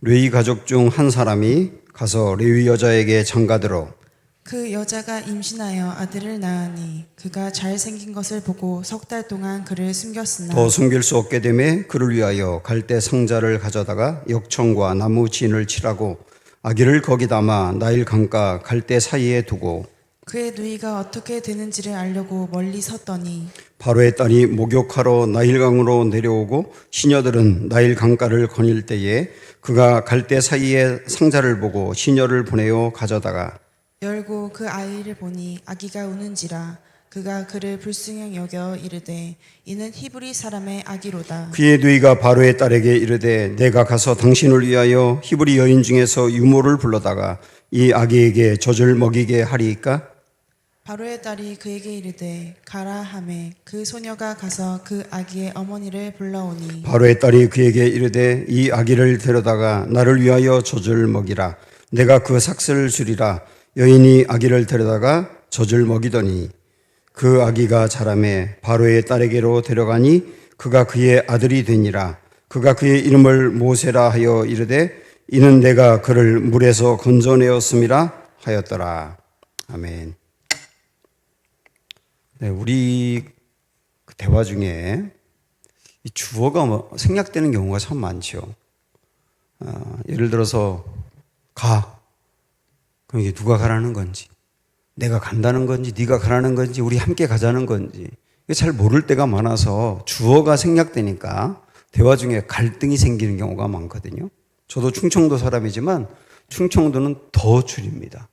레위 가족 중 한 사람이 가서 레위 여자에게 장가들어 그 여자가 임신하여 아들을 낳으니 그가 잘생긴 것을 보고 석 달 동안 그를 숨겼으나 더 숨길 수 없게 되매 그를 위하여 갈대 상자를 가져다가 역청과 나무 진을 칠하고 아기를 거기 담아 나일 강가 갈대 사이에 두고 그의 누이가 어떻게 되는지를 알려고 멀리 섰더니 바로의 딸이 목욕하러 나일강으로 내려오고 시녀들은 나일 강가를 거닐 때에 그가 갈대 사이에 상자를 보고 시녀를 보내어 가져다가 열고 그 아이를 보니 아기가 우는지라 그가 그를 불쌍히 여겨 이르되 이는 히브리 사람의 아기로다. 그의 누이가 바로의 딸에게 이르되 내가 가서 당신을 위하여 히브리 여인 중에서 유모를 불러다가 이 아기에게 젖을 먹이게 하리이까? 바로의 딸이 그에게 이르되 가라 하매 그 소녀가 가서 그 아기의 어머니를 불러오니 바로의 딸이 그에게 이르되 이 아기를 데려다가 나를 위하여 젖을 먹이라. 내가 그 삭슬을 주리라. 여인이 아기를 데려다가 젖을 먹이더니 그 아기가 자라매 바로의 딸에게로 데려가니 그가 그의 아들이 되니라. 그가 그의 이름을 모세라 하여 이르되 이는 내가 그를 물에서 건져내었음이라 하였더라. 아멘. 네, 우리 대화 중에 이 주어가 생략되는 경우가 참 많죠. 예를 들어서 가. 그럼 이게 누가 가라는 건지, 내가 간다는 건지, 네가 가라는 건지, 우리 함께 가자는 건지 이게 잘 모를 때가 많아서 주어가 생략되니까 대화 중에 갈등이 생기는 경우가 많거든요. 저도 충청도 사람이지만 충청도는 더 줄입니다.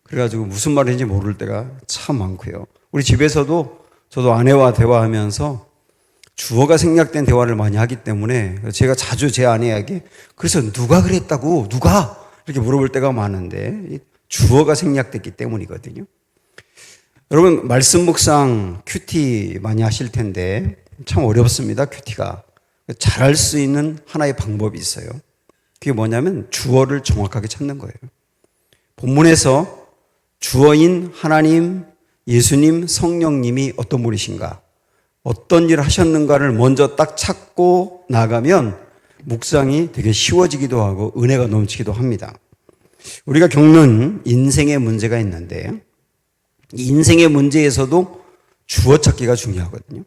그래가지고 무슨 말인지 모를 때가 참 많고요. 우리 집에서도 저도 아내와 대화하면서 주어가 생략된 대화를 많이 하기 때문에 제가 자주 제 아내에게 그래서 누가 그랬다고 누가 이렇게 물어볼 때가 많은데 주어가 생략됐기 때문이거든요. 여러분 말씀 묵상 큐티 많이 하실 텐데 참 어렵습니다. 큐티가 잘할 수 있는 하나의 방법이 있어요. 그게 뭐냐면 주어를 정확하게 찾는 거예요. 본문에서 주어인 하나님, 예수님, 성령님이 어떤 분이신가, 어떤 일을 하셨는가를 먼저 딱 찾고 나가면 묵상이 되게 쉬워지기도 하고 은혜가 넘치기도 합니다. 우리가 겪는 인생의 문제가 있는데 이 인생의 문제에서도 주어 찾기가 중요하거든요.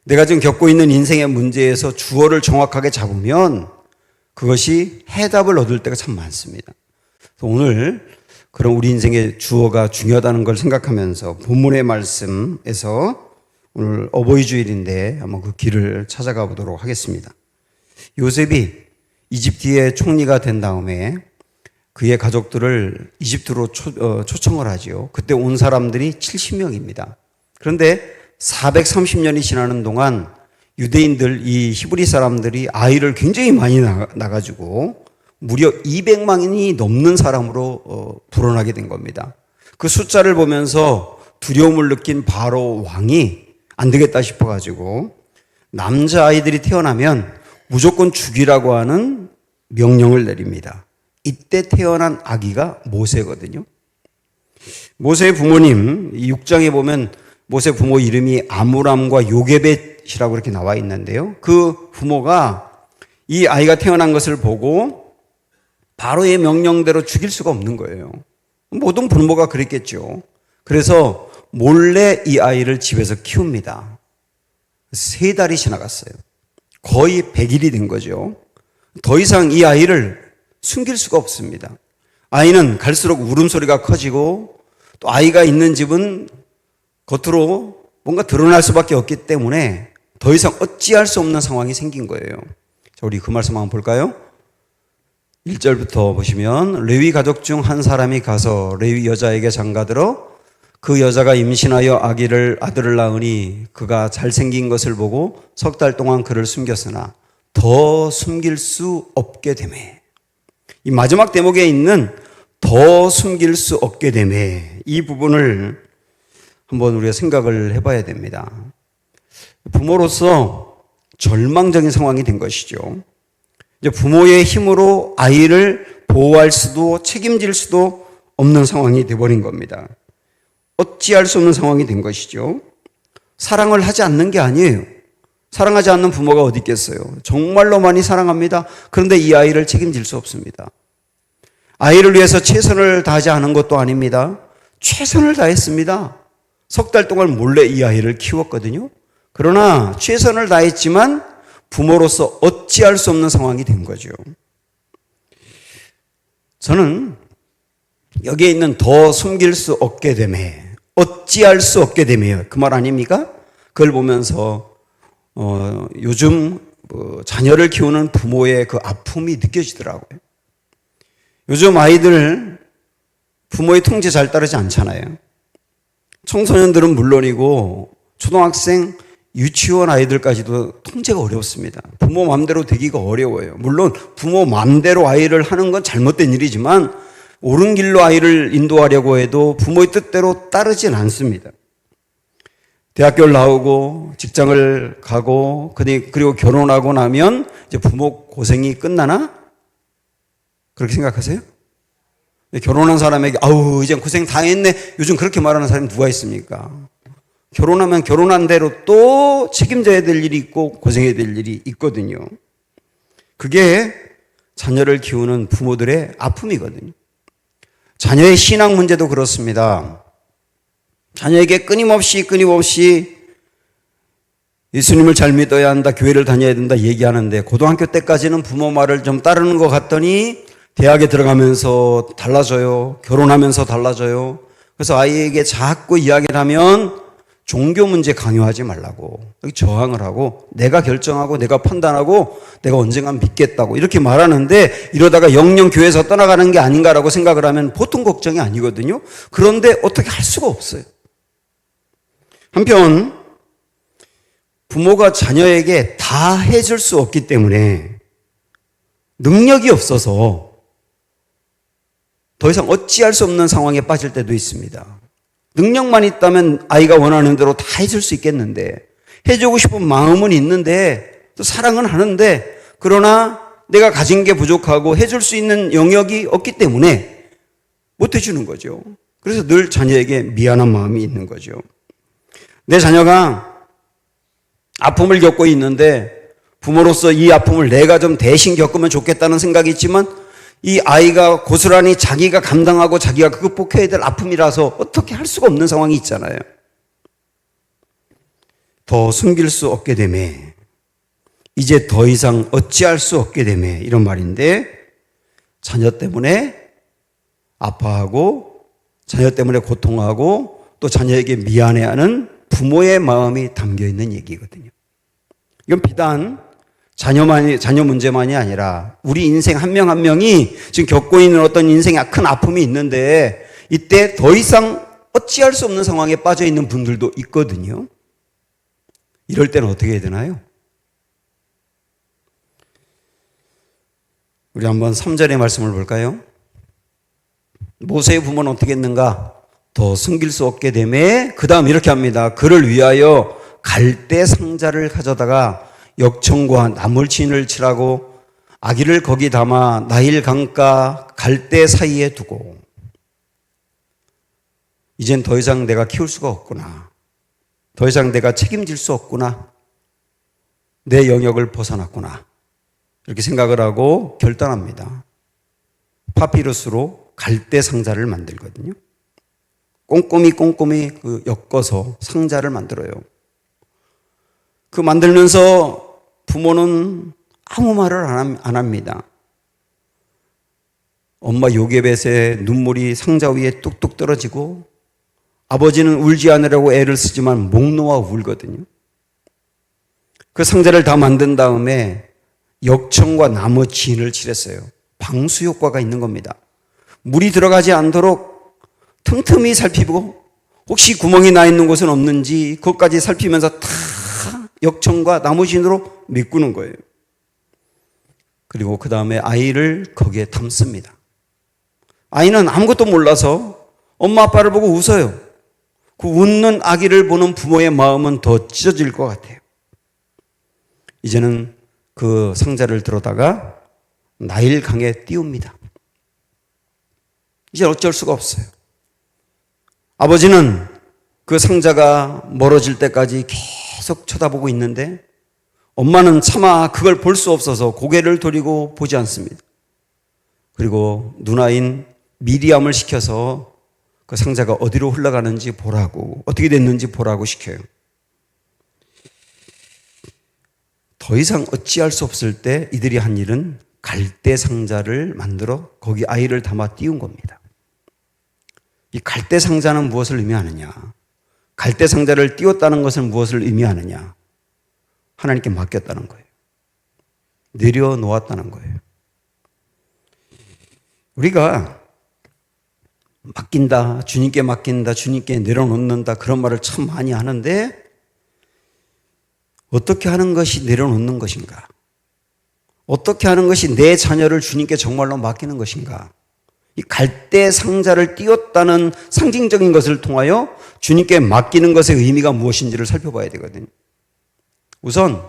내가 지금 겪고 있는 인생의 문제에서 주어를 정확하게 잡으면 그것이 해답을 얻을 때가 참 많습니다. 그래서 오늘 그런 우리 인생의 주어가 중요하다는 걸 생각하면서 본문의 말씀에서 오늘 어버이 주일인데 한번 그 길을 찾아가 보도록 하겠습니다. 요셉이 이집트의 총리가 된 다음에 그의 가족들을 이집트로 초청을 하죠. 그때 온 사람들이 70명입니다. 그런데 430년이 지나는 동안 유대인들, 이 히브리 사람들이 아이를 굉장히 많이 낳아가지고 무려 200만이 넘는 사람으로 불어나게 된 겁니다. 그 숫자를 보면서 두려움을 느낀 바로 왕이 안 되겠다 싶어가지고 남자아이들이 태어나면 무조건 죽이라고 하는 명령을 내립니다. 이때 태어난 아기가 모세거든요. 모세의 부모님, 6장에 보면 모세 부모 이름이 아므람과 요게벳이라고 이렇게 나와 있는데요. 그 부모가 이 아이가 태어난 것을 보고 바로의 명령대로 죽일 수가 없는 거예요. 모든 부모가 그랬겠죠. 그래서 몰래 이 아이를 집에서 키웁니다. 3달이 지나갔어요. 거의 100일이 된 거죠. 더 이상 이 아이를 숨길 수가 없습니다. 아이는 갈수록 울음소리가 커지고 또 아이가 있는 집은 겉으로 뭔가 드러날 수밖에 없기 때문에 더 이상 어찌할 수 없는 상황이 생긴 거예요. 자, 우리 그 말씀 한번 볼까요? 1절부터 보시면 레위 가족 중 한 사람이 가서 레위 여자에게 장가들어 그 여자가 임신하여 아들을 낳으니 그가 잘생긴 것을 보고 석 달 동안 그를 숨겼으나 더 숨길 수 없게 되매. 이 마지막 대목에 있는 더 숨길 수 없게 되매 이 부분을 한번 우리가 생각을 해봐야 됩니다. 부모로서 절망적인 상황이 된 것이죠. 이제 부모의 힘으로 아이를 보호할 수도 책임질 수도 없는 상황이 되어버린 겁니다. 어찌할 수 없는 상황이 된 것이죠. 사랑을 하지 않는 게 아니에요. 사랑하지 않는 부모가 어디 있겠어요? 정말로 많이 사랑합니다. 그런데 이 아이를 책임질 수 없습니다. 아이를 위해서 최선을 다하지 않은 것도 아닙니다. 최선을 다했습니다. 석 달 동안 몰래 이 아이를 키웠거든요. 그러나 최선을 다했지만 부모로서 어찌할 수 없는 상황이 된 거죠. 저는 여기에 있는 더 숨길 수 없게 되매, 어찌할 수 없게 되며 그 말 아닙니까? 그걸 보면서 요즘 자녀를 키우는 부모의 그 아픔이 느껴지더라고요. 요즘 아이들 부모의 통제 잘 따르지 않잖아요. 청소년들은 물론이고 초등학생, 유치원 아이들까지도 통제가 어렵습니다. 부모 마음대로 되기가 어려워요. 물론 부모 마음대로 아이를 하는 건 잘못된 일이지만 옳은 길로 아이를 인도하려고 해도 부모의 뜻대로 따르진 않습니다. 대학교를 나오고 직장을 가고 그리고 결혼하고 나면 이제 부모 고생이 끝나나? 그렇게 생각하세요? 결혼한 사람에게 아우 이제 고생 다 했네. 요즘 그렇게 말하는 사람이 누가 있습니까? 결혼하면 결혼한 대로 또 책임져야 될 일이 있고 고생해야 될 일이 있거든요. 그게 자녀를 키우는 부모들의 아픔이거든요. 자녀의 신앙 문제도 그렇습니다. 자녀에게 끊임없이 예수님을 잘 믿어야 한다, 교회를 다녀야 된다 얘기하는데 고등학교 때까지는 부모 말을 좀 따르는 것 같더니 대학에 들어가면서 달라져요. 결혼하면서 달라져요. 그래서 아이에게 자꾸 이야기를 하면 종교 문제 강요하지 말라고 저항을 하고 내가 결정하고 내가 판단하고 내가 언젠간 믿겠다고 이렇게 말하는데 이러다가 영영 교회에서 떠나가는 게 아닌가라고 생각을 하면 보통 걱정이 아니거든요. 그런데 어떻게 할 수가 없어요. 한편 부모가 자녀에게 다 해줄 수 없기 때문에 능력이 없어서 더 이상 어찌할 수 없는 상황에 빠질 때도 있습니다. 능력만 있다면 아이가 원하는 대로 다 해줄 수 있겠는데 해주고 싶은 마음은 있는데 또 사랑은 하는데 그러나 내가 가진 게 부족하고 해줄 수 있는 영역이 없기 때문에 못 해주는 거죠. 그래서 늘 자녀에게 미안한 마음이 있는 거죠. 내 자녀가 아픔을 겪고 있는데 부모로서 이 아픔을 내가 좀 대신 겪으면 좋겠다는 생각이 있지만 이 아이가 고스란히 자기가 감당하고 자기가 극복해야 될 아픔이라서 어떻게 할 수가 없는 상황이 있잖아요. 더 숨길 수 없게 되매 이제 더 이상 어찌할 수 없게 되매 이런 말인데 자녀 때문에 아파하고 자녀 때문에 고통하고 또 자녀에게 미안해하는 부모의 마음이 담겨있는 얘기거든요. 이건 비단 자녀 문제만이 아니라 우리 인생 한 명 한 명이 지금 겪고 있는 어떤 인생의 큰 아픔이 있는데 이때 더 이상 어찌할 수 없는 상황에 빠져 있는 분들도 있거든요. 이럴 때는 어떻게 해야 되나요? 우리 한번 3절의 말씀을 볼까요? 모세의 부모는 어떻게 했는가? 더 숨길 수 없게 되매 그 다음 이렇게 합니다. 그를 위하여 갈대 상자를 가져다가 역청과 나물진을 칠하고 아기를 거기 담아 나일 강가 갈대 사이에 두고 이젠 더 이상 내가 키울 수가 없구나. 더 이상 내가 책임질 수 없구나. 내 영역을 벗어났구나. 이렇게 생각을 하고 결단합니다. 파피루스로 갈대 상자를 만들거든요. 꼼꼼히 엮어서 상자를 만들어요. 그 만들면서 부모는 아무 말을 안 합니다. 엄마 요괴뱃에 눈물이 상자 위에 뚝뚝 떨어지고 아버지는 울지 않으려고 애를 쓰지만 목 놓아 울거든요. 그 상자를 다 만든 다음에 역청과 나무 진을 칠했어요. 방수 효과가 있는 겁니다. 물이 들어가지 않도록 틈틈이 살피고 혹시 구멍이 나 있는 곳은 없는지 그것까지 살피면서 다 역청과 나무진으로 메꾸는 거예요. 그리고 그 다음에 아이를 거기에 담습니다. 아이는 아무것도 몰라서 엄마 아빠를 보고 웃어요. 그 웃는 아기를 보는 부모의 마음은 더 찢어질 것 같아요. 이제는 그 상자를 들어다가 나일강에 띄웁니다. 이제 어쩔 수가 없어요. 아버지는 그 상자가 멀어질 때까지 계속 쳐다보고 있는데 엄마는 차마 그걸 볼 수 없어서 고개를 돌리고 보지 않습니다. 그리고 누나인 미리암을 시켜서 그 상자가 어디로 흘러가는지 보라고, 어떻게 됐는지 보라고 시켜요. 더 이상 어찌할 수 없을 때 이들이 한 일은 갈대 상자를 만들어 거기 아이를 담아 띄운 겁니다. 이 갈대 상자는 무엇을 의미하느냐? 갈대 상자를 띄웠다는 것은 무엇을 의미하느냐? 하나님께 맡겼다는 거예요. 내려놓았다는 거예요. 우리가 맡긴다, 주님께 맡긴다, 주님께 내려놓는다 그런 말을 참 많이 하는데 어떻게 하는 것이 내려놓는 것인가? 어떻게 하는 것이 내 자녀를 주님께 정말로 맡기는 것인가? 이 갈대 상자를 띄웠다는 상징적인 것을 통하여 주님께 맡기는 것의 의미가 무엇인지를 살펴봐야 되거든요. 우선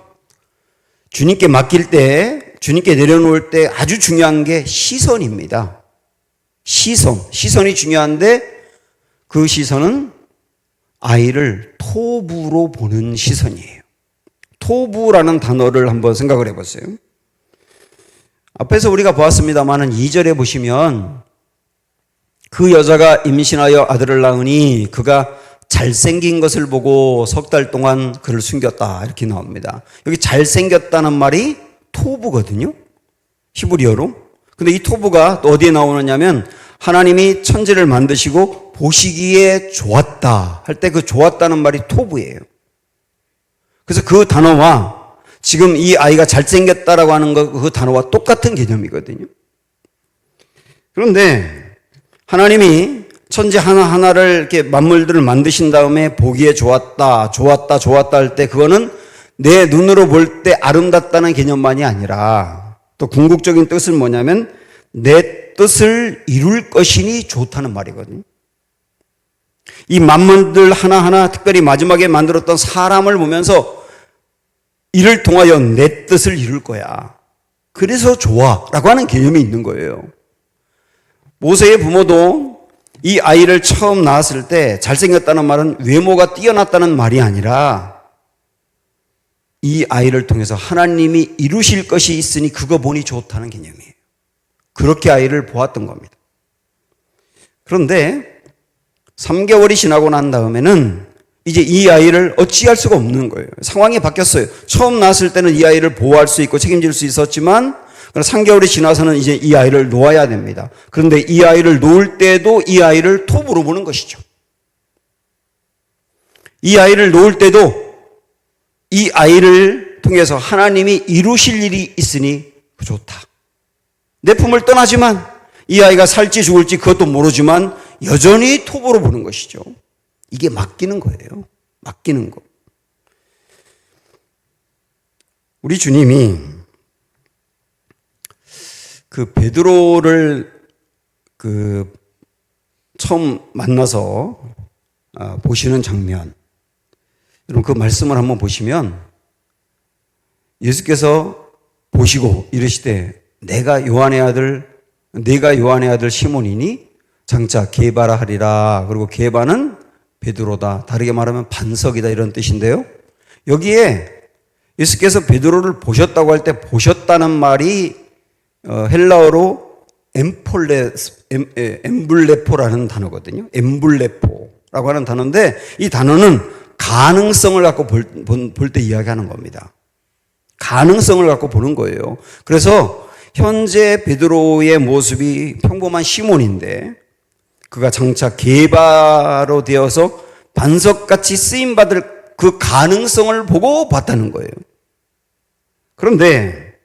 주님께 맡길 때, 주님께 내려놓을 때 아주 중요한 게 시선입니다. 시선이 중요한데 그 시선은 아이를 토부로 보는 시선이에요. 토부라는 단어를 한번 생각을 해보세요. 앞에서 우리가 보았습니다마는 2절에 보시면 그 여자가 임신하여 아들을 낳으니 그가 잘생긴 것을 보고 3달 동안 그를 숨겼다 이렇게 나옵니다. 여기 잘생겼다는 말이 토부거든요. 히브리어로. 근데 이 토부가 또 어디에 나오느냐면 하나님이 천지를 만드시고 보시기에 좋았다 할 때 그 좋았다는 말이 토부예요. 그래서 그 단어와 지금 이 아이가 잘생겼다라고 하는 그 단어와 똑같은 개념이거든요. 그런데 하나님이 천지 하나하나를 이렇게 만물들을 만드신 다음에 보기에 좋았다 할 때 그거는 내 눈으로 볼 때 아름답다는 개념만이 아니라 또 궁극적인 뜻은 뭐냐면 내 뜻을 이룰 것이니 좋다는 말이거든요. 이 만물들 하나하나 특별히 마지막에 만들었던 사람을 보면서 이를 통하여 내 뜻을 이룰 거야. 그래서 좋아라고 하는 개념이 있는 거예요. 모세의 부모도 이 아이를 처음 낳았을 때 잘생겼다는 말은 외모가 뛰어났다는 말이 아니라 이 아이를 통해서 하나님이 이루실 것이 있으니 그거 보니 좋다는 개념이에요. 그렇게 아이를 보았던 겁니다. 그런데 3개월이 지나고 난 다음에는 이제 이 아이를 어찌할 수가 없는 거예요. 상황이 바뀌었어요. 처음 낳았을 때는 이 아이를 보호할 수 있고 책임질 수 있었지만 3개월이 지나서는 이제 이 아이를 놓아야 됩니다. 그런데 이 아이를 놓을 때도 이 아이를 톱으로 보는 것이죠. 이 아이를 놓을 때도 이 아이를 통해서 하나님이 이루실 일이 있으니 좋다. 내 품을 떠나지만 이 아이가 살지 죽을지 그것도 모르지만 여전히 톱으로 보는 것이죠. 이게 맡기는 거예요. 맡기는 거. 우리 주님이 그 베드로를 처음 만나서 보시는 장면. 여러분 그 말씀을 한번 보시면 예수께서 보시고 이르시되 내가 요한의 아들 시몬이니 장차 게바라 하리라. 그리고 게바는 베드로다. 다르게 말하면 반석이다 이런 뜻인데요. 여기에 예수께서 베드로를 보셨다고 할 때 보셨다는 말이 헬라어로 엠블레포라는 단어거든요. 엠블레포라고 하는 단어인데 이 단어는 가능성을 갖고 볼 때 이야기하는 겁니다. 가능성을 갖고 보는 거예요. 그래서 현재 베드로의 모습이 평범한 시몬인데 그가 장차 게바로 되어서 반석같이 쓰임받을 그 가능성을 보고 봤다는 거예요. 그런데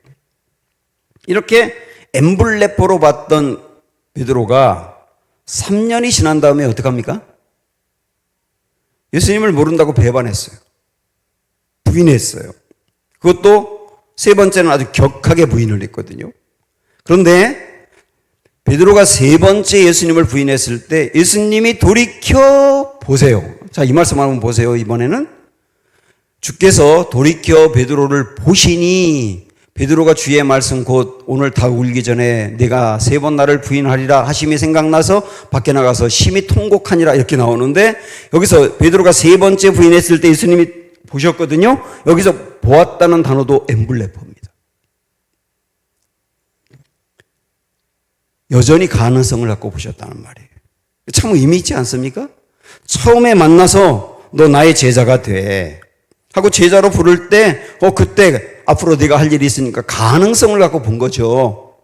이렇게 엠블레포로 봤던 베드로가 3년이 지난 다음에 어떻게 합니까? 예수님을 모른다고 배반했어요. 부인했어요. 그것도 세 번째는 아주 격하게 부인을 했거든요. 그런데 베드로가 세 번째 예수님을 부인했을 때 예수님이 돌이켜 보세요. 자, 이 말씀 한번 보세요. 이번에는 주께서 돌이켜 베드로를 보시니 베드로가 주의 말씀 곧 오늘 다 울기 전에 내가 3번 나를 부인하리라 하심이 생각나서 밖에 나가서 심히 통곡하니라 이렇게 나오는데 여기서 베드로가 세 번째 부인했을 때 예수님이 보셨거든요. 여기서 보았다는 단어도 엠블레퍼입니다. 여전히 가능성을 갖고 보셨다는 말이에요. 참 의미 있지 않습니까? 처음에 만나서 너 나의 제자가 돼 하고 제자로 부를 때 그때 앞으로 네가 할 일이 있으니까 가능성을 갖고 본 거죠.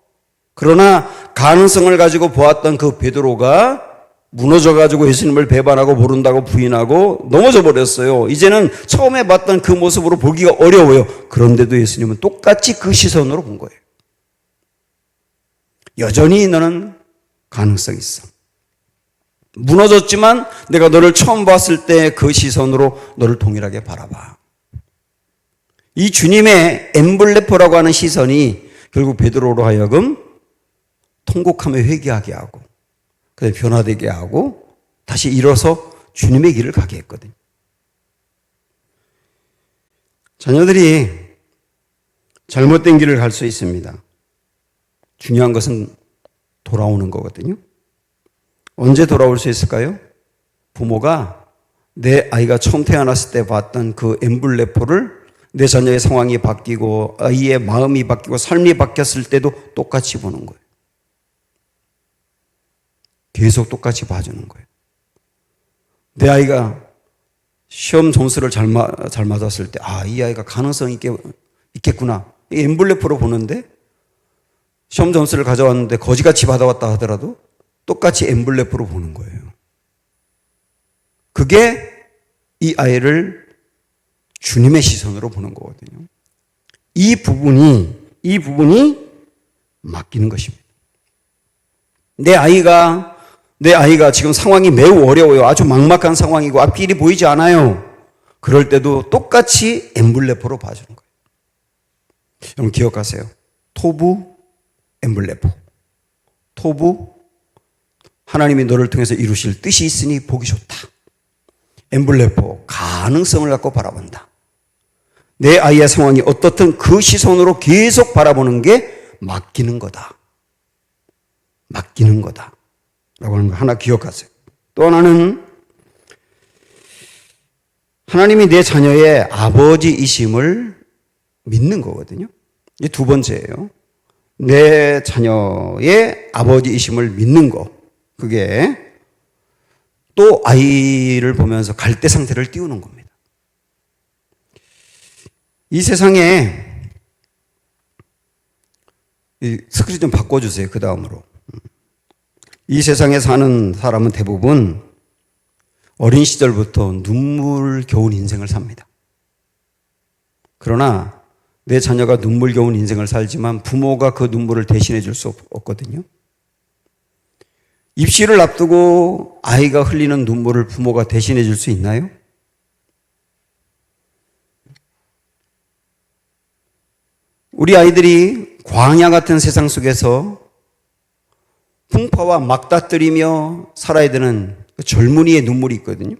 그러나 가능성을 가지고 보았던 그 베드로가 무너져가지고 예수님을 배반하고 모른다고 부인하고 넘어져 버렸어요. 이제는 처음에 봤던 그 모습으로 보기가 어려워요. 그런데도 예수님은 똑같이 그 시선으로 본 거예요. 여전히 너는 가능성이 있어. 무너졌지만 내가 너를 처음 봤을 때 그 시선으로 너를 동일하게 바라봐. 이 주님의 엠블레퍼라고 하는 시선이 결국 베드로로 하여금 통곡하며 회개하게 하고 그다음에 변화되게 하고 다시 일어서 주님의 길을 가게 했거든요. 자녀들이 잘못된 길을 갈 수 있습니다. 중요한 것은 돌아오는 거거든요. 언제 돌아올 수 있을까요? 부모가 내 아이가 처음 태어났을 때 봤던 그 엠블레퍼를 내 자녀의 상황이 바뀌고 아이의 마음이 바뀌고 삶이 바뀌었을 때도 똑같이 보는 거예요. 계속 똑같이 봐주는 거예요. 내 아이가 시험 점수를 잘 맞았을 때 이 아이가 가능성이 있겠구나. 이 엠블레퍼로 보는데 시험 점수를 가져왔는데 거지같이 받아왔다 하더라도 똑같이 엠블레퍼로 보는 거예요. 그게 이 아이를 주님의 시선으로 보는 거거든요. 이 부분이 맡기는 것입니다. 내 아이가 지금 상황이 매우 어려워요. 아주 막막한 상황이고 앞길이 보이지 않아요. 그럴 때도 똑같이 엠블레퍼로 봐주는 거예요. 여러분 기억하세요. 토부, 엠블레퍼. 토부, 하나님이 너를 통해서 이루실 뜻이 있으니 보기 좋다. 엠블레퍼, 가능성을 갖고 바라본다. 내 아이의 상황이 어떻든 그 시선으로 계속 바라보는 게 맡기는 거다. 맡기는 거다. 라고 하는 거 하나 기억하세요. 또 하나는 하나님이 내 자녀의 아버지이심을 믿는 거거든요. 이게 두 번째예요. 내 자녀의 아버지이심을 믿는 거. 그게 또 아이를 보면서 갈대 상태를 띄우는 겁니다. 이 세상에 스크린 좀 바꿔주세요. 그 다음으로. 이 세상에 사는 사람은 대부분 어린 시절부터 눈물겨운 인생을 삽니다. 그러나 내 자녀가 눈물겨운 인생을 살지만 부모가 그 눈물을 대신해 줄 수 없거든요. 입시를 앞두고 아이가 흘리는 눈물을 부모가 대신해 줄 수 있나요? 우리 아이들이 광야 같은 세상 속에서 풍파와 막다뜨리며 살아야 되는 젊은이의 눈물이 있거든요.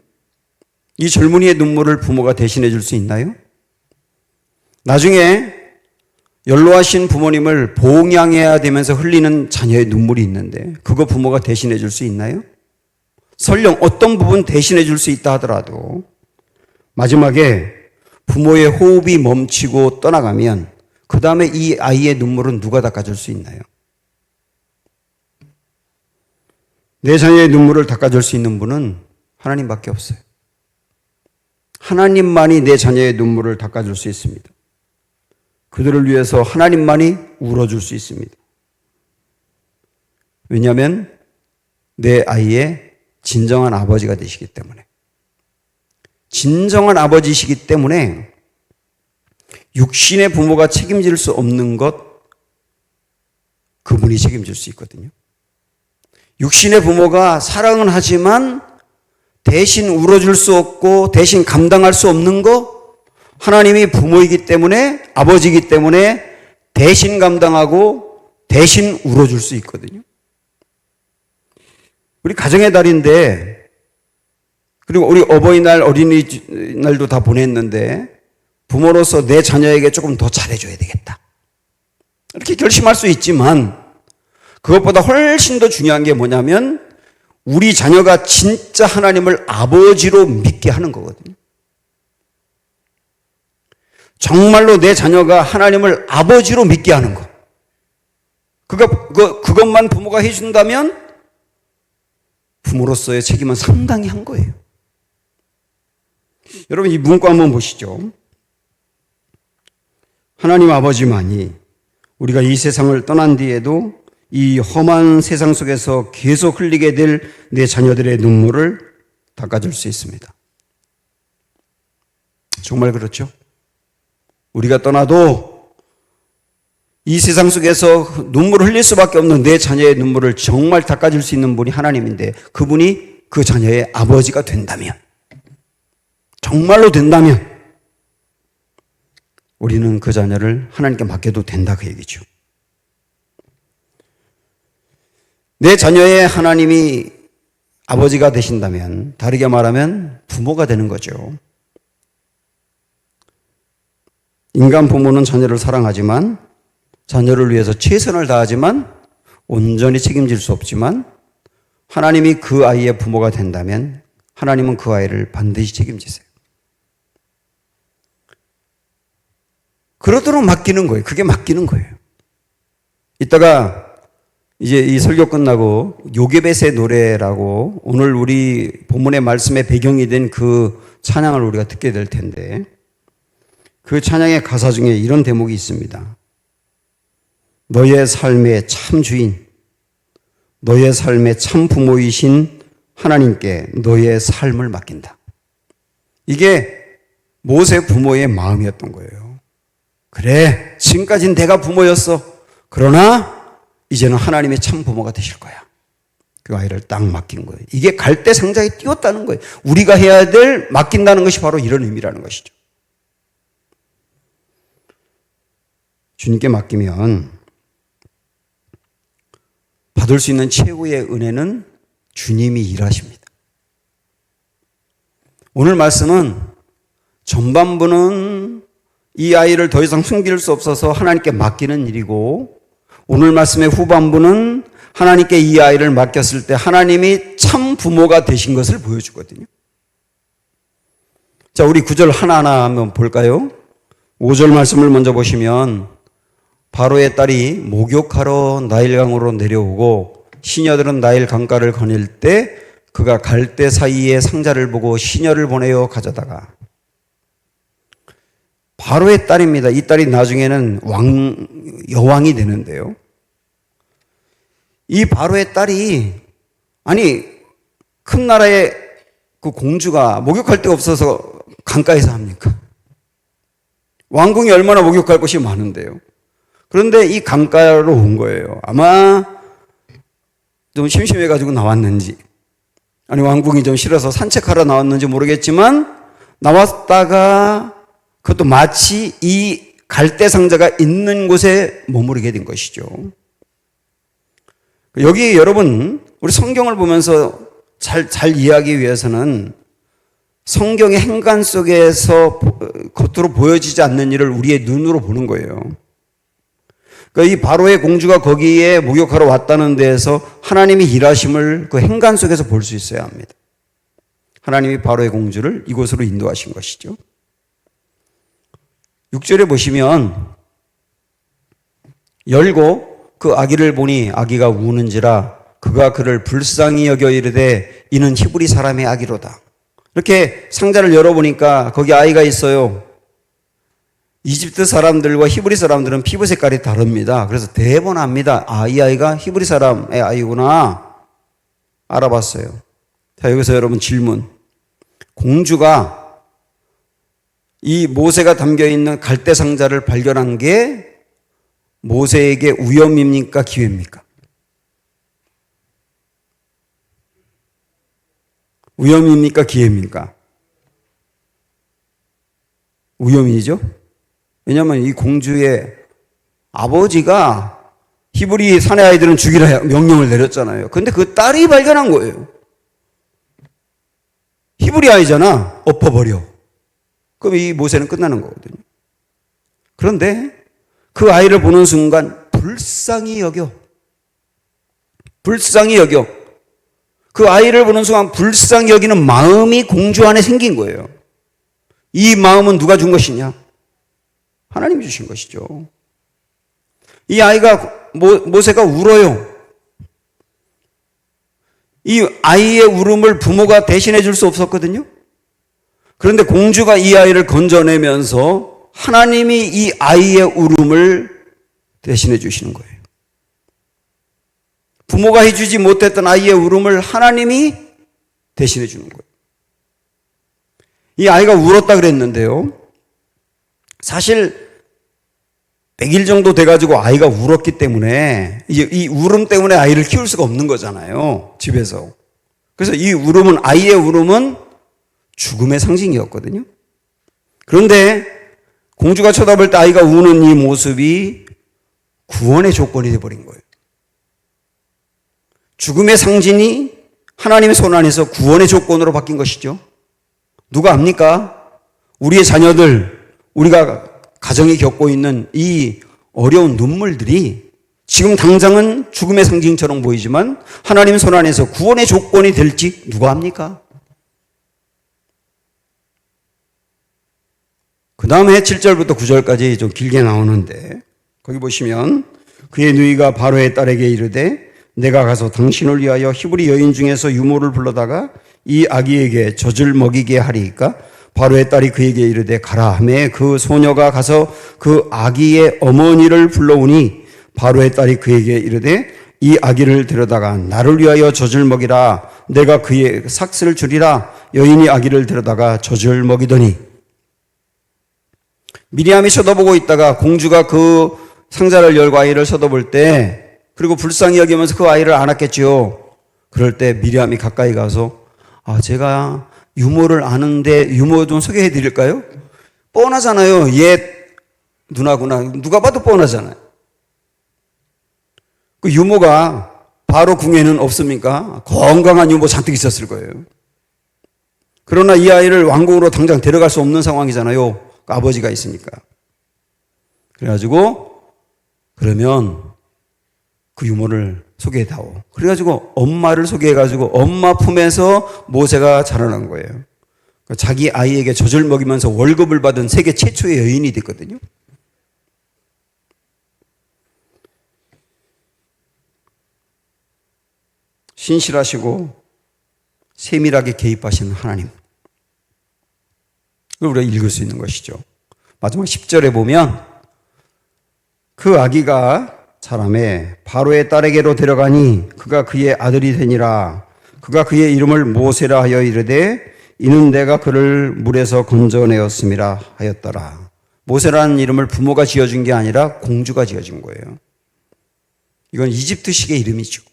이 젊은이의 눈물을 부모가 대신해 줄 수 있나요? 나중에 연로하신 부모님을 봉양해야 되면서 흘리는 자녀의 눈물이 있는데 그거 부모가 대신해 줄 수 있나요? 설령 어떤 부분 대신해 줄 수 있다 하더라도 마지막에 부모의 호흡이 멈추고 떠나가면 그 다음에 이 아이의 눈물은 누가 닦아줄 수 있나요? 내 자녀의 눈물을 닦아줄 수 있는 분은 하나님밖에 없어요. 하나님만이 내 자녀의 눈물을 닦아줄 수 있습니다. 그들을 위해서 하나님만이 울어줄 수 있습니다. 왜냐하면 내 아이의 진정한 아버지가 되시기 때문에. 진정한 아버지이시기 때문에 육신의 부모가 책임질 수 없는 것 그분이 책임질 수 있거든요. 육신의 부모가 사랑은 하지만 대신 울어줄 수 없고 대신 감당할 수 없는 거 하나님이 부모이기 때문에 아버지이기 때문에 대신 감당하고 대신 울어줄 수 있거든요. 우리 가정의 달인데 그리고 우리 어버이날 어린이날도 다 보냈는데 부모로서 내 자녀에게 조금 더 잘해줘야 되겠다. 이렇게 결심할 수 있지만 그것보다 훨씬 더 중요한 게 뭐냐면 우리 자녀가 진짜 하나님을 아버지로 믿게 하는 거거든요. 정말로 내 자녀가 하나님을 아버지로 믿게 하는 것. 그것만 부모가 해준다면 부모로서의 책임은 상당히 한 거예요. 여러분, 이 문구 한번 보시죠. 하나님 아버지만이 우리가 이 세상을 떠난 뒤에도 이 험한 세상 속에서 계속 흘리게 될 내 자녀들의 눈물을 닦아줄 수 있습니다. 정말 그렇죠? 우리가 떠나도 이 세상 속에서 눈물을 흘릴 수밖에 없는 내 자녀의 눈물을 정말 닦아줄 수 있는 분이 하나님인데, 그분이 그 자녀의 아버지가 된다면, 정말로 된다면 우리는 그 자녀를 하나님께 맡겨도 된다, 그 얘기죠. 내 자녀의 하나님이 아버지가 되신다면, 다르게 말하면 부모가 되는 거죠. 인간 부모는 자녀를 사랑하지만, 자녀를 위해서 최선을 다하지만 온전히 책임질 수 없지만, 하나님이 그 아이의 부모가 된다면 하나님은 그 아이를 반드시 책임지세요. 그러도록 맡기는 거예요. 그게 맡기는 거예요. 이따가 이제 이 설교 끝나고 요게벳의 노래라고 오늘 우리 본문의 말씀의 배경이 된 그 찬양을 우리가 듣게 될 텐데, 그 찬양의 가사 중에 이런 대목이 있습니다. 너의 삶의 참 주인, 너의 삶의 참 부모이신 하나님께 너의 삶을 맡긴다. 이게 모세 부모의 마음이었던 거예요. 그래, 지금까지는 내가 부모였어. 그러나 이제는 하나님의 참 부모가 되실 거야. 그 아이를 딱 맡긴 거예요. 이게 갈대상자에 띄웠다는 거예요. 우리가 해야 될 맡긴다는 것이 바로 이런 의미라는 것이죠. 주님께 맡기면 받을 수 있는 최고의 은혜는 주님이 일하십니다. 오늘 말씀은 전반부는 이 아이를 더 이상 숨길 수 없어서 하나님께 맡기는 일이고, 오늘 말씀의 후반부는 하나님께 이 아이를 맡겼을 때 하나님이 참 부모가 되신 것을 보여주거든요. 자, 우리 구절 하나하나 한번 볼까요? 5절 말씀을 먼저 보시면, 바로의 딸이 목욕하러 나일강으로 내려오고 시녀들은 나일 강가를 거닐 때 그가 갈대 사이에 상자를 보고 시녀를 보내어 가져다가. 바로의 딸입니다. 이 딸이 나중에는 여왕이 되는데요. 이 바로의 딸이, 아니, 큰 나라의 그 공주가 목욕할 데가 없어서 강가에서 합니까? 왕궁이 얼마나 목욕할 곳이 많은데요. 그런데 이 강가로 온 거예요. 아마 좀 심심해가지고 나왔는지, 아니 왕궁이 좀 싫어서 산책하러 나왔는지 모르겠지만, 나왔다가 그것도 마치 이 갈대 상자가 있는 곳에 머무르게 된 것이죠. 여기 여러분, 우리 성경을 보면서 잘 이해하기 위해서는 성경의 행간 속에서 겉으로 보여지지 않는 일을 우리의 눈으로 보는 거예요. 그러니까 이 바로의 공주가 거기에 목욕하러 왔다는 데에서 하나님이 일하심을 그 행간 속에서 볼 수 있어야 합니다. 하나님이 바로의 공주를 이곳으로 인도하신 것이죠. 6절에 보시면, 열고 그 아기를 보니 아기가 우는지라 그가 그를 불쌍히 여겨 이르되 이는 히브리 사람의 아기로다. 이렇게 상자를 열어보니까 거기 아이가 있어요. 이집트 사람들과 히브리 사람들은 피부 색깔이 다릅니다. 그래서 대번 압니다. 아, 이 아이가 히브리 사람의 아이구나. 알아봤어요. 자, 여기서 여러분 질문. 공주가 이 모세가 담겨있는 갈대 상자를 발견한 게 모세에게 우연입니까? 기회입니까? 우연입니까? 기회입니까? 우연이죠. 왜냐하면 이 공주의 아버지가 히브리 사내 아이들은 죽이라 명령을 내렸잖아요. 그런데 그 딸이 발견한 거예요. 히브리 아이잖아. 엎어버려. 그럼 이 모세는 끝나는 거거든요. 그런데 그 아이를 보는 순간 불쌍히 여겨. 불쌍히 여겨. 그 아이를 보는 순간 불쌍히 여기는 마음이 공주 안에 생긴 거예요. 이 마음은 누가 준 것이냐? 하나님이 주신 것이죠. 이 아이가 모세가 울어요. 이 아이의 울음을 부모가 대신해 줄 수 없었거든요. 그런데 공주가 이 아이를 건져내면서 하나님이 이 아이의 울음을 대신해 주시는 거예요. 부모가 해주지 못했던 아이의 울음을 하나님이 대신해 주는 거예요. 이 아이가 울었다 그랬는데요. 사실 100일 정도 돼가지고 아이가 울었기 때문에 이제 이 울음 때문에 아이를 키울 수가 없는 거잖아요. 집에서. 그래서 이 울음은, 아이의 울음은 죽음의 상징이었거든요. 그런데 공주가 쳐다볼 때 아이가 우는 이 모습이 구원의 조건이 돼버린 거예요. 죽음의 상징이 하나님의 손 안에서 구원의 조건으로 바뀐 것이죠. 누가 압니까? 우리의 자녀들, 우리가 가정이 겪고 있는 이 어려운 눈물들이 지금 당장은 죽음의 상징처럼 보이지만 하나님의 손 안에서 구원의 조건이 될지 누가 압니까? 그 다음에 7절부터 9절까지 좀 길게 나오는데 거기 보시면 그의 누이가 바로의 딸에게 이르되 내가 가서 당신을 위하여 히브리 여인 중에서 유모를 불러다가 이 아기에게 젖을 먹이게 하리이까? 바로의 딸이 그에게 이르되 가라 하매 그 소녀가 가서 그 아기의 어머니를 불러오니 바로의 딸이 그에게 이르되 이 아기를 데려다가 나를 위하여 젖을 먹이라. 내가 그의 삭스를 주리라. 여인이 아기를 데려다가 젖을 먹이더니 미리암이 쳐다보고 있다가 공주가 그 상자를 열고 아이를 쳐다볼 때 그리고 불쌍히 여기면서 그 아이를 안았겠지요. 그럴 때 미리암이 가까이 가서 제가 유모를 아는데 유모 좀 소개해 드릴까요? 뻔하잖아요. 옛 누나구나. 누가 봐도 뻔하잖아요. 그 유모가 바로 궁에는 없습니까? 건강한 유모 잔뜩 있었을 거예요. 그러나 이 아이를 왕궁으로 당장 데려갈 수 없는 상황이잖아요. 그 아버지가 있으니까. 그래가지고 그러면 그 유모를 소개해다오. 그래가지고 엄마를 소개해가지고 엄마 품에서 모세가 자라난 거예요. 자기 아이에게 젖을 먹이면서 월급을 받은 세계 최초의 여인이 됐거든요. 신실하시고 세밀하게 개입하시는 하나님. 그걸 우리가 읽을 수 있는 것이죠. 마지막 10절에 보면 그 아기가 자라매 바로의 딸에게로 데려가니 그가 그의 아들이 되니라. 그가 그의 이름을 모세라 하여 이르되 이는 내가 그를 물에서 건져내었음이라 하였더라. 모세라는 이름을 부모가 지어준 게 아니라 공주가 지어준 거예요. 이건 이집트식의 이름이죠.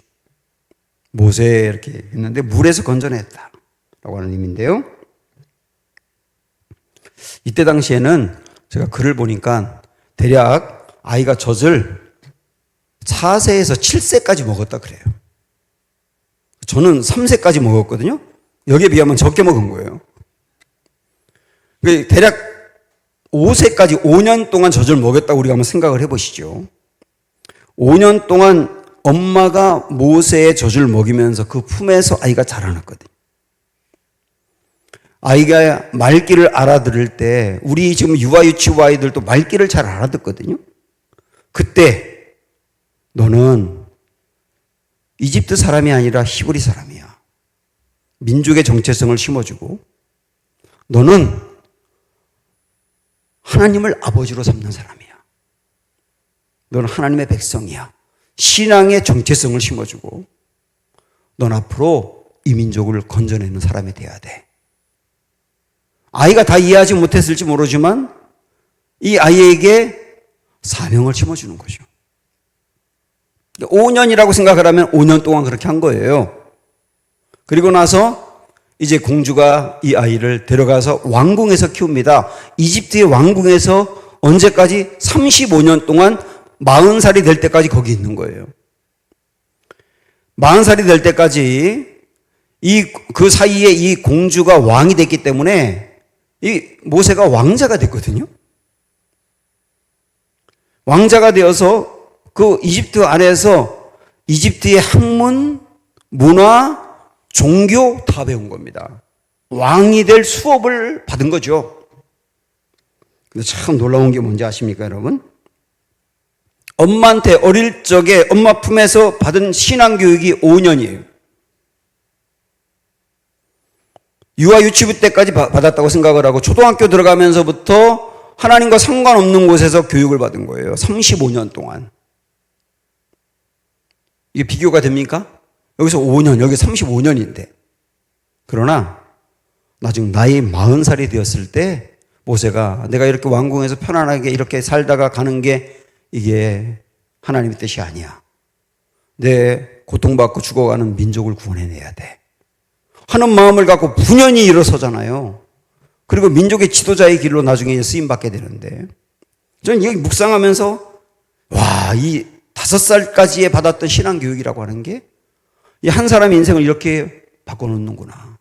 모세 이렇게 했는데 물에서 건져냈다 라고 하는 의미인데요. 이때 당시에는 제가 글을 보니까 대략 아이가 젖을 4세에서 7세까지 먹었다 그래요. 저는 3세까지 먹었거든요. 여기에 비하면 적게 먹은 거예요. 대략 5세까지 5년 동안 젖을 먹였다고 우리가 한번 생각을 해보시죠. 5년 동안 엄마가 모세의 젖을 먹이면서 그 품에서 아이가 자라났거든요. 아이가 말귀를 알아들을 때 우리 지금 유아유치부 아이들도 말귀를 잘 알아듣거든요. 그때 너는 이집트 사람이 아니라 히브리 사람이야. 민족의 정체성을 심어주고 너는 하나님을 아버지로 삼는 사람이야. 너는 하나님의 백성이야. 신앙의 정체성을 심어주고 넌 앞으로 이 민족을 건져내는 사람이 돼야 돼. 아이가 다 이해하지 못했을지 모르지만 이 아이에게 사명을 심어주는 거죠. 5년이라고 생각을 하면 5년 동안 그렇게 한 거예요. 그리고 나서 이제 공주가 이 아이를 데려가서 왕궁에서 키웁니다. 이집트의 왕궁에서 언제까지? 35년 동안 40살이 될 때까지 거기 있는 거예요. 40살이 될 때까지 그 사이에 이 공주가 왕이 됐기 때문에 이 모세가 왕자가 됐거든요. 왕자가 되어서 그 이집트 안에서 이집트의 학문, 문화, 종교 다 배운 겁니다. 왕이 될 수업을 받은 거죠. 근데 참 놀라운 게 뭔지 아십니까, 여러분? 엄마한테 어릴 적에 엄마 품에서 받은 신앙교육이 5년이에요. 유아 유치부 때까지 받았다고 생각을 하고 초등학교 들어가면서부터 하나님과 상관없는 곳에서 교육을 받은 거예요. 35년 동안. 이게 비교가 됩니까? 여기서 5년, 여기 35년인데. 그러나 나중 나이 40살이 되었을 때 모세가 내가 이렇게 왕궁에서 편안하게 이렇게 살다가 가는 게 이게 하나님의 뜻이 아니야. 내 고통받고 죽어가는 민족을 구원해내야 돼. 하는 마음을 갖고 분연히 일어서잖아요. 그리고 민족의 지도자의 길로 나중에 쓰임받게 되는데 저는 이 묵상하면서 와, 이 5살까지에 받았던 신앙교육이라고 하는 게 이 한 사람의 인생을 이렇게 바꿔놓는구나.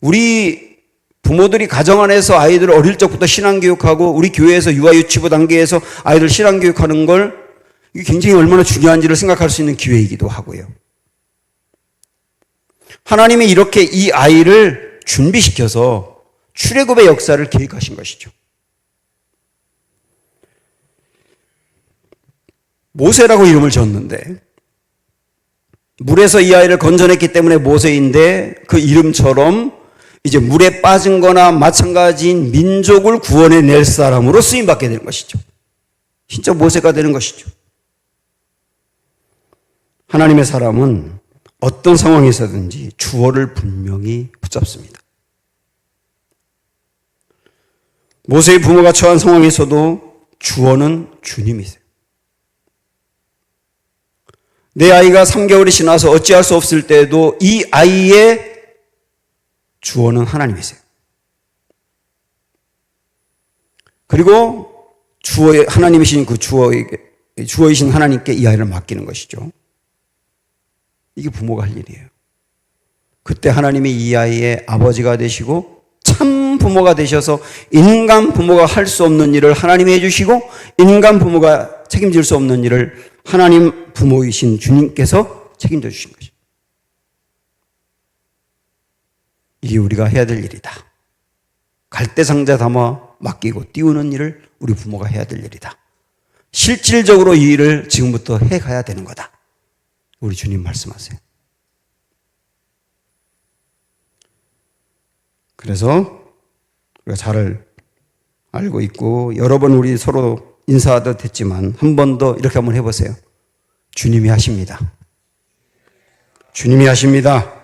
우리 부모들이 가정 안에서 아이들을 어릴 적부터 신앙교육하고 우리 교회에서 유아유치부 단계에서 아이들 신앙교육하는 걸 이게 굉장히 얼마나 중요한지를 생각할 수 있는 기회이기도 하고요. 하나님이 이렇게 이 아이를 준비시켜서 출애굽의 역사를 계획하신 것이죠. 모세라고 이름을 졌는데 물에서 이 아이를 건져냈기 때문에 모세인데 그 이름처럼 이제 물에 빠진 거나 마찬가지인 민족을 구원해낼 사람으로 쓰임받게 되는 것이죠. 진짜 모세가 되는 것이죠. 하나님의 사람은 어떤 상황에서든지 주어를 분명히 붙잡습니다. 모세의 부모가 처한 상황에서도 주어는 주님이세요. 내 아이가 3개월이 지나서 어찌할 수 없을 때에도 이 아이의 주어는 하나님이세요. 그리고 주어의 하나님이신 그 주어이신 하나님께 이 아이를 맡기는 것이죠. 이게 부모가 할 일이에요. 그때 하나님이 이 아이의 아버지가 되시고 참 부모가 되셔서 인간 부모가 할 수 없는 일을 하나님이 해주시고 인간 부모가 책임질 수 없는 일을 하나님 부모이신 주님께서 책임져 주신 것이죠. 이게 우리가 해야 될 일이다. 갈대상자 담아 맡기고 띄우는 일을 우리 부모가 해야 될 일이다. 실질적으로 이 일을 지금부터 해가야 되는 거다. 우리 주님 말씀하세요. 그래서 우리가 잘 알고 있고 여러 번 우리 서로 인사하듯 했지만 한 번 더 이렇게 한번 해보세요. 주님이 하십니다. 주님이 하십니다.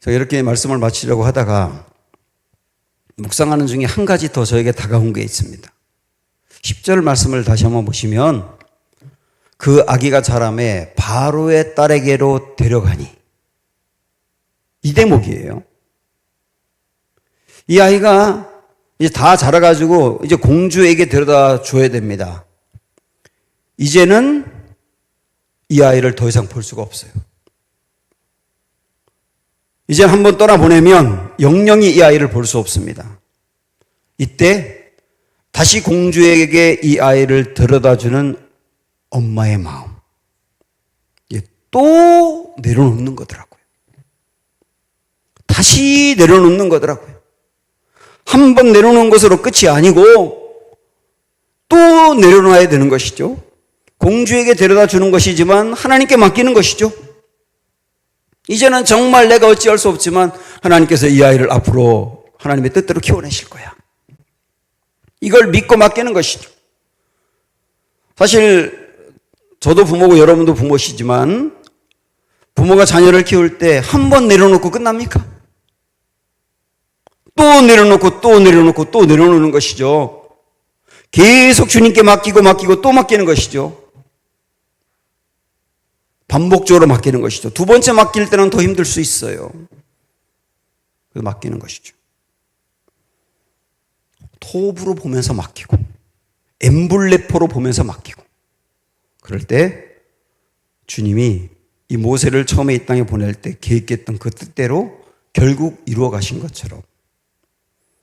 제가 이렇게 말씀을 마치려고 하다가 묵상하는 중에 한 가지 더 저에게 다가온 게 있습니다. 10절 말씀을 다시 한번 보시면 그 아기가 자라매 바로의 딸에게로 데려가니 이 대목이에요. 이 아이가 이제 다 자라가지고 이제 공주에게 데려다 줘야 됩니다. 이제는 이 아이를 더 이상 볼 수가 없어요. 이제 한번 떠나보내면 영영이 이 아이를 볼 수 없습니다. 이때 다시 공주에게 이 아이를 데려다주는 엄마의 마음. 또 내려놓는 거더라고요. 다시 내려놓는 거더라고요. 한 번 내려놓은 것으로 끝이 아니고 또 내려놔야 되는 것이죠. 공주에게 데려다 주는 것이지만 하나님께 맡기는 것이죠. 이제는 정말 내가 어찌할 수 없지만 하나님께서 이 아이를 앞으로 하나님의 뜻대로 키워내실 거야. 이걸 믿고 맡기는 것이죠. 사실 저도 부모고 여러분도 부모시지만 부모가 자녀를 키울 때 한 번 내려놓고 끝납니까? 또 내려놓고 또 내려놓고 또 내려놓는 것이죠. 계속 주님께 맡기고 또 맡기는 것이죠. 반복적으로 맡기는 것이죠. 두 번째 맡길 때는 더 힘들 수 있어요. 그래서 맡기는 것이죠. 톱으로 보면서 맡기고 엠블레포로 보면서 맡기고 그럴 때 주님이 이 모세를 처음에 이 땅에 보낼 때 계획했던 그 뜻대로 결국 이루어 가신 것처럼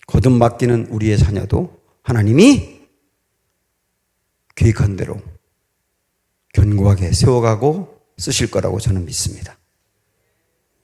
거듭 맡기는 우리의 자녀도 하나님이 계획한 대로 견고하게 세워가고 쓰실 거라고 저는 믿습니다.